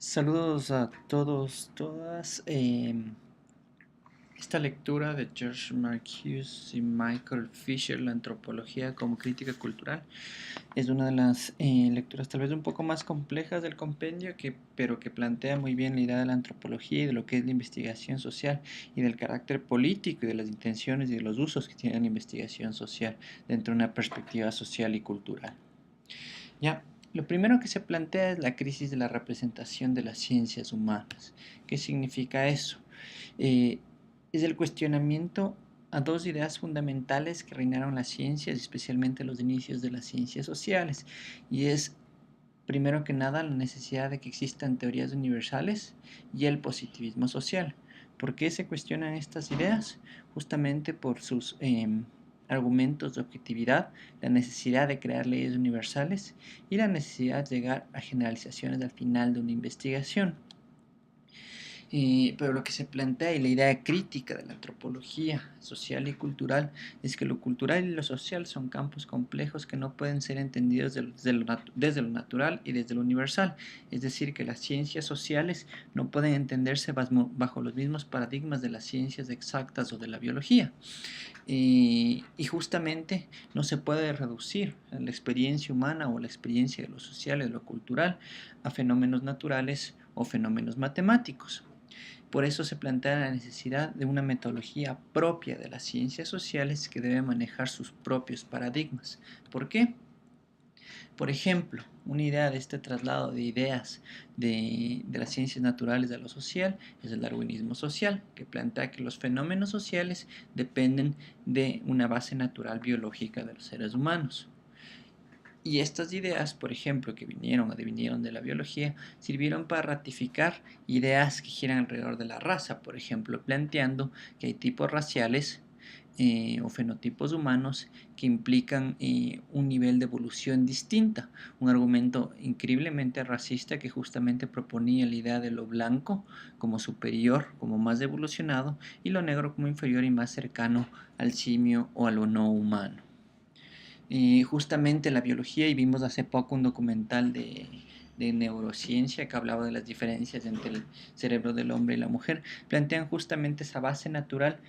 Saludos a todos, todas. Esta lectura de George Marcuse y Michael Fisher, La antropología como crítica cultural, es una de las lecturas tal vez un poco más complejas del compendio, pero que plantea muy bien la idea de la antropología y de lo que es la investigación social y del carácter político y de las intenciones y de los usos que tiene la investigación social dentro de una perspectiva social y cultural. Ya, lo primero que se plantea es la crisis de la representación de las ciencias humanas. ¿Qué significa eso? Eh, es el cuestionamiento a dos ideas fundamentales que reinaron las ciencias, especialmente los inicios de las ciencias sociales, y es, primero que nada, la necesidad de que existan teorías universales y el positivismo social. ¿Por qué se cuestionan estas ideas? Justamente por sus argumentos de objetividad, la necesidad de crear leyes universales y la necesidad de llegar a generalizaciones al final de una investigación. Pero lo que se plantea y la idea crítica de la antropología social y cultural es que lo cultural y lo social son campos complejos que no pueden ser entendidos desde lo natural y desde lo universal. Es decir, que las ciencias sociales no pueden entenderse bajo los mismos paradigmas de las ciencias exactas o de la biología. Y justamente no se puede reducir la experiencia humana o la experiencia de lo social y de lo cultural a fenómenos naturales o fenómenos matemáticos. Por eso se plantea la necesidad de una metodología propia de las ciencias sociales que debe manejar sus propios paradigmas. ¿Por qué? Por ejemplo, una idea de este traslado de ideas de las ciencias naturales a lo social es el darwinismo social, que plantea que los fenómenos sociales dependen de una base natural biológica de los seres humanos. Y estas ideas, por ejemplo, que vinieron de la biología, sirvieron para ratificar ideas que giran alrededor de la raza, por ejemplo, planteando que hay tipos raciales o fenotipos humanos que implican un nivel de evolución distinta. Un argumento increíblemente racista que justamente proponía la idea de lo blanco como superior, como más evolucionado, y lo negro como inferior y más cercano al simio o a lo no humano. Justamente la biología, y vimos hace poco un documental de neurociencia que hablaba de las diferencias entre el cerebro del hombre y la mujer, plantean justamente esa base natural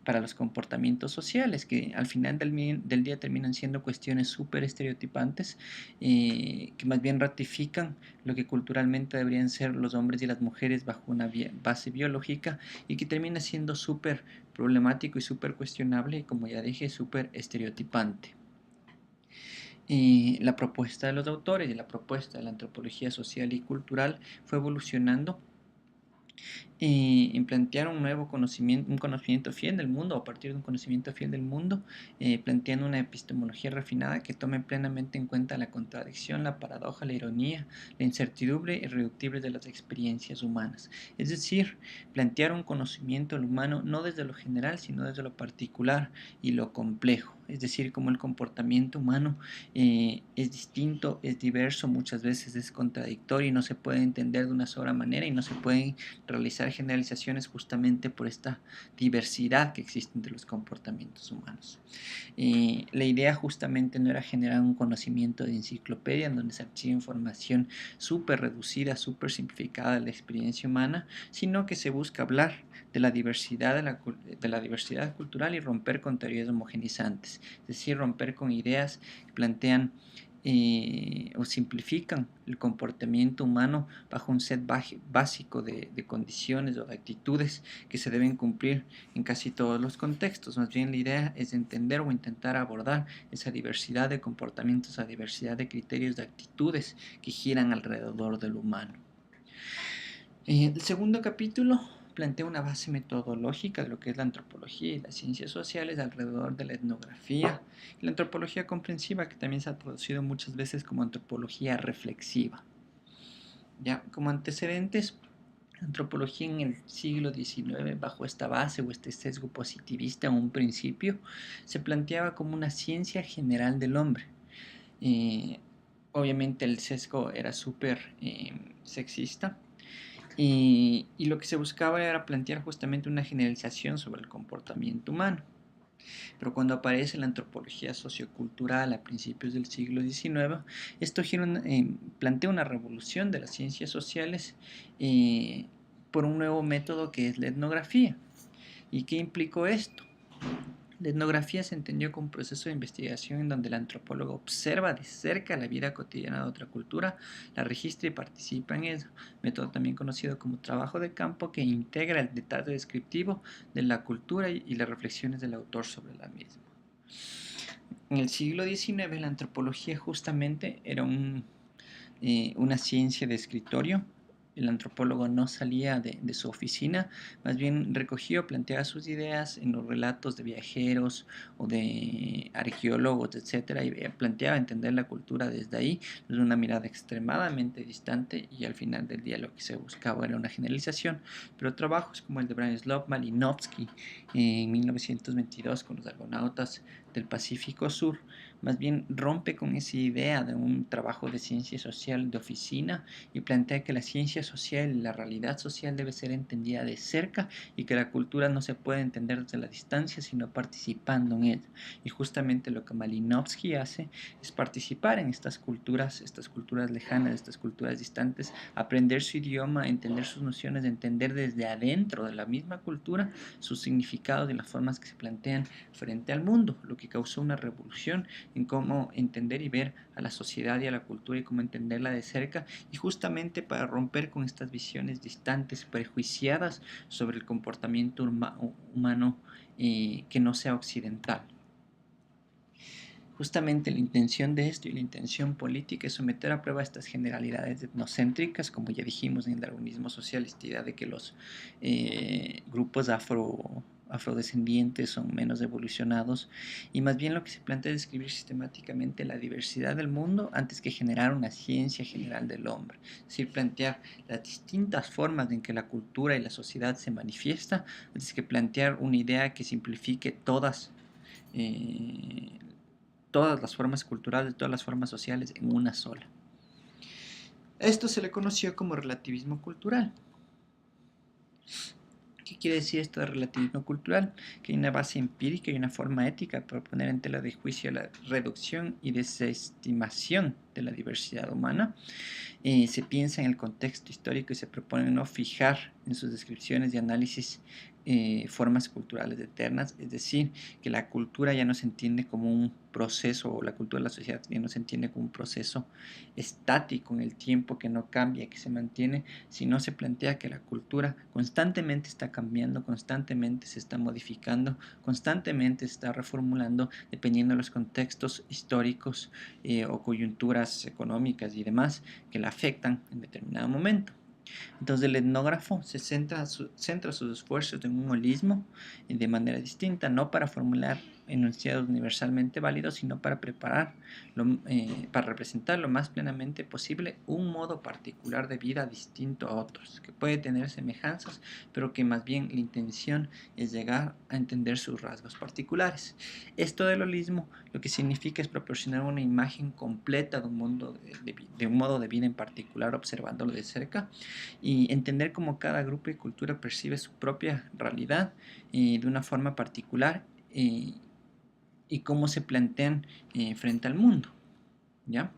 para los comportamientos sociales, que al final del día terminan siendo cuestiones súper estereotipantes, que más bien ratifican lo que culturalmente deberían ser los hombres y las mujeres bajo una base biológica, y que termina siendo súper problemático y súper cuestionable y, como ya dije, súper estereotipante. Y la propuesta de los autores y la propuesta de la antropología social y cultural fue evolucionando y plantear un conocimiento fiel del mundo, a partir de un conocimiento fiel del mundo, planteando una epistemología refinada que tome plenamente en cuenta la contradicción, la paradoja, la ironía, la incertidumbre irreductible de las experiencias humanas. Es decir, plantear un conocimiento del humano no desde lo general, sino desde lo particular y lo complejo. Es decir, cómo el comportamiento humano es distinto, es diverso, muchas veces es contradictorio y no se puede entender de una sola manera y no se puede realizar generalizaciones justamente por esta diversidad que existe entre los comportamientos humanos. La idea justamente no era generar un conocimiento de enciclopedia en donde se archiva información súper reducida, súper simplificada de la experiencia humana, sino que se busca hablar de la diversidad cultural y romper con teorías homogenizantes, es decir, romper con ideas que plantean o simplifican el comportamiento humano bajo un set básico de condiciones o de actitudes que se deben cumplir en casi todos los contextos. Más bien la idea es entender o intentar abordar esa diversidad de comportamientos, esa diversidad de criterios, de actitudes que giran alrededor del humano. El segundo capítulo plantea una base metodológica de lo que es la antropología y las ciencias sociales alrededor de la etnografía y la antropología comprensiva, que también se ha traducido muchas veces como antropología reflexiva. Ya, como antecedentes, la antropología en el siglo XIX, bajo esta base o este sesgo positivista en un principio, se planteaba como una ciencia general del hombre. Eh, Obviamente el sesgo era súper sexista, y lo que se buscaba era plantear justamente una generalización sobre el comportamiento humano. Pero cuando aparece la antropología sociocultural a principios del siglo XIX, esto plantea una revolución de las ciencias sociales eh, por un nuevo método que es la etnografía. ¿Y qué implicó esto? La etnografía se entendió como un proceso de investigación en donde el antropólogo observa de cerca la vida cotidiana de otra cultura, la registra y participa en eso. Método también conocido como trabajo de campo que integra el detalle descriptivo de la cultura y las reflexiones del autor sobre la misma. En el siglo XIX la antropología justamente era una ciencia de escritorio. El antropólogo no salía de su oficina, más bien recogía o planteaba sus ideas en los relatos de viajeros o de arqueólogos, etcétera, y planteaba entender la cultura desde ahí, desde una mirada extremadamente distante, y al final del día lo que se buscaba era una generalización. Pero trabajos como el de Branislav Malinowski en 1922 con los argonautas del Pacífico Sur más bien rompe con esa idea de un trabajo de ciencia social de oficina y plantea que la ciencia social y la realidad social debe ser entendida de cerca y que la cultura no se puede entender desde la distancia sino participando en ella. Y justamente lo que Malinowski hace es participar en estas culturas lejanas, estas culturas distantes, aprender su idioma, entender sus nociones, entender desde adentro de la misma cultura sus significados y las formas que se plantean frente al mundo, lo que causó una revolución en cómo entender y ver a la sociedad y a la cultura y cómo entenderla de cerca y justamente para romper con estas visiones distantes, prejuiciadas sobre el comportamiento humano que no sea occidental. Justamente la intención de esto y la intención política es someter a prueba estas generalidades etnocéntricas, como ya dijimos en el darwinismo social, esta idea de que los grupos afrodescendientes son menos evolucionados y más bien lo que se plantea es describir sistemáticamente la diversidad del mundo antes que generar una ciencia general del hombre, es decir, plantear las distintas formas en que la cultura y la sociedad se manifiesta antes que plantear una idea que simplifique eh, todas las formas culturales, todas las formas sociales en una sola. Esto se le conoció como relativismo cultural. ¿Qué quiere decir esto de relativismo cultural? Que hay una base empírica y una forma ética para poner en tela de juicio la reducción y desestimación de la diversidad humana. Se piensa en el contexto histórico y se propone no fijar en sus descripciones y análisis formas culturales eternas, es decir, que la cultura ya no se entiende como un proceso, o la cultura de la sociedad ya no se entiende como un proceso estático en el tiempo que no cambia, que se mantiene, sino se plantea que la cultura constantemente está cambiando, constantemente se está modificando, constantemente se está reformulando dependiendo de los contextos históricos o coyunturas económicas y demás que la afectan en determinado momento. Entonces el etnógrafo centra sus esfuerzos en un holismo de manera distinta, no para formular enunciados universalmente válidos, sino para representar lo más plenamente posible un modo particular de vida distinto a otros, que puede tener semejanzas, pero que más bien la intención es llegar a entender sus rasgos particulares. Esto del holismo lo que significa es proporcionar una imagen completa de un modo de vida en particular, observándolo de cerca, y entender cómo cada grupo y cultura percibe su propia realidad de una forma particular y cómo se plantean frente al mundo, ¿ya?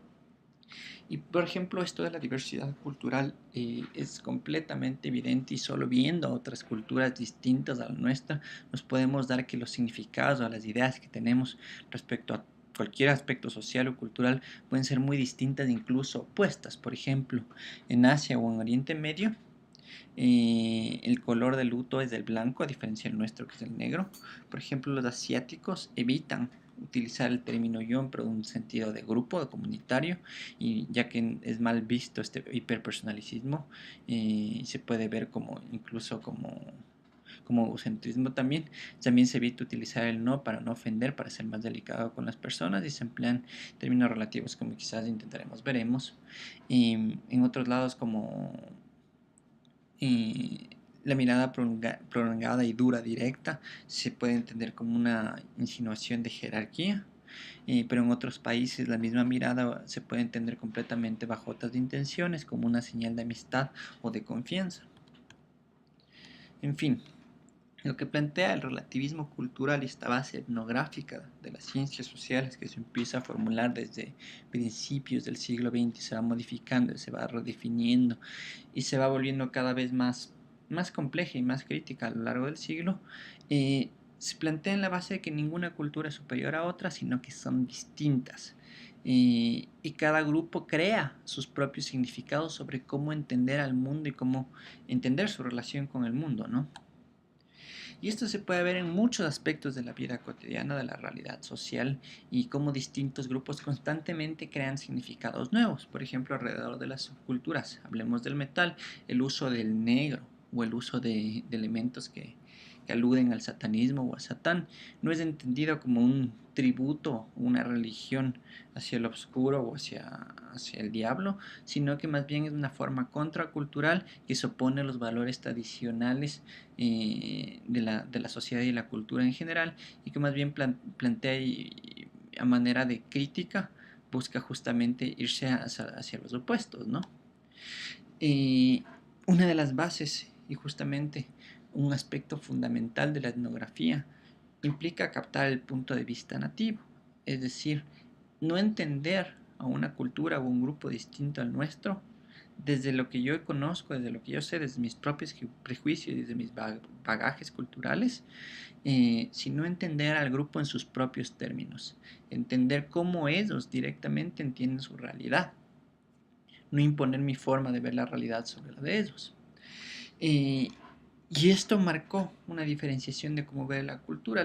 Y por ejemplo, esto de la diversidad cultural es completamente evidente y solo viendo otras culturas distintas a la nuestra nos podemos dar que los significados o las ideas que tenemos respecto a cualquier aspecto social o cultural pueden ser muy distintas e incluso opuestas. Por ejemplo, en Asia o en Oriente Medio, el color del luto es el blanco, a diferencia del nuestro que es el negro. Por ejemplo, los asiáticos evitan utilizar el término yo en un sentido de grupo, de comunitario, y ya que es mal visto este hiperpersonalicismo, se puede ver como incluso como egocentrismo también. También se evita utilizar el no para no ofender, para ser más delicado con las personas y se emplean términos relativos como quizás intentaremos, veremos. En otros lados como la mirada prolongada y dura directa se puede entender como una insinuación de jerarquía, pero en otros países la misma mirada se puede entender completamente bajo otras intenciones, como una señal de amistad o de confianza. En fin, Lo que plantea el relativismo cultural y esta base etnográfica de las ciencias sociales que se empieza a formular desde principios del siglo XX, se va modificando, se va redefiniendo y se va volviendo cada vez más compleja y más crítica a lo largo del siglo, se plantea en la base de que ninguna cultura es superior a otra, sino que son distintas. Y cada grupo crea sus propios significados sobre cómo entender al mundo y cómo entender su relación con el mundo, ¿no? Y esto se puede ver en muchos aspectos de la vida cotidiana, de la realidad social y cómo distintos grupos constantemente crean significados nuevos. Por ejemplo, alrededor de las subculturas, hablemos del metal, el uso del negro o el uso de elementos que aluden al satanismo o a Satán no es entendido como un tributo, una religión hacia el oscuro o hacia el diablo, sino que más bien es una forma contracultural que se opone a los valores tradicionales de la sociedad y la cultura en general, y que más bien plantea a manera de crítica busca justamente irse hacia los opuestos, ¿no? Y una de las bases y justamente un aspecto fundamental de la etnografía implica captar el punto de vista nativo, es decir, no entender a una cultura o un grupo distinto al nuestro desde lo que yo conozco, desde lo que yo sé, desde mis propios prejuicios, desde mis bagajes culturales, sino entender al grupo en sus propios términos, entender cómo ellos directamente entienden su realidad, no imponer mi forma de ver la realidad sobre la de ellos. Eh, y esto marcó una diferenciación de cómo ver la cultura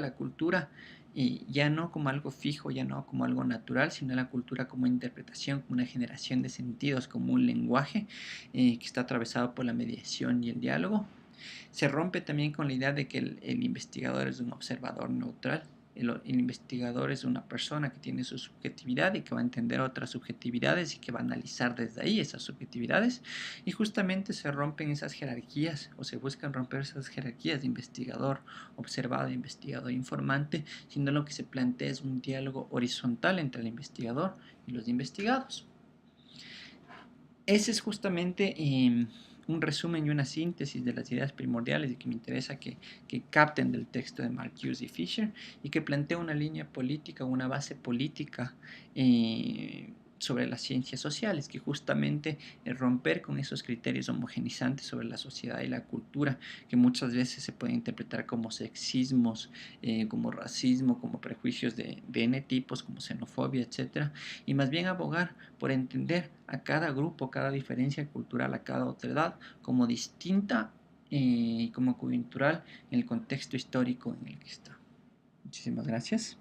ya no como algo fijo, ya no como algo natural, sino la cultura como interpretación, como una generación de sentidos, como un lenguaje que está atravesado por la mediación y el diálogo. Se rompe también con la idea de que el investigador es un observador neutral. El investigador es una persona que tiene su subjetividad y que va a entender otras subjetividades y que va a analizar desde ahí esas subjetividades. Y justamente se rompen esas jerarquías o se buscan romper esas jerarquías de investigador observado, investigador informante, sino lo que se plantea es un diálogo horizontal entre el investigador y los investigados. Ese es justamente un resumen y una síntesis de las ideas primordiales y que me interesa que capten del texto de Marcuse y Fisher y que plantea una línea política, una base política sobre las ciencias sociales, que justamente es romper con esos criterios homogenizantes sobre la sociedad y la cultura, que muchas veces se pueden interpretar como sexismos, como racismo, como prejuicios de N tipos, como xenofobia, etcétera, y más bien abogar por entender a cada grupo, cada diferencia cultural, a cada otra edad como distinta y como coyuntural en el contexto histórico en el que está. Muchísimas gracias.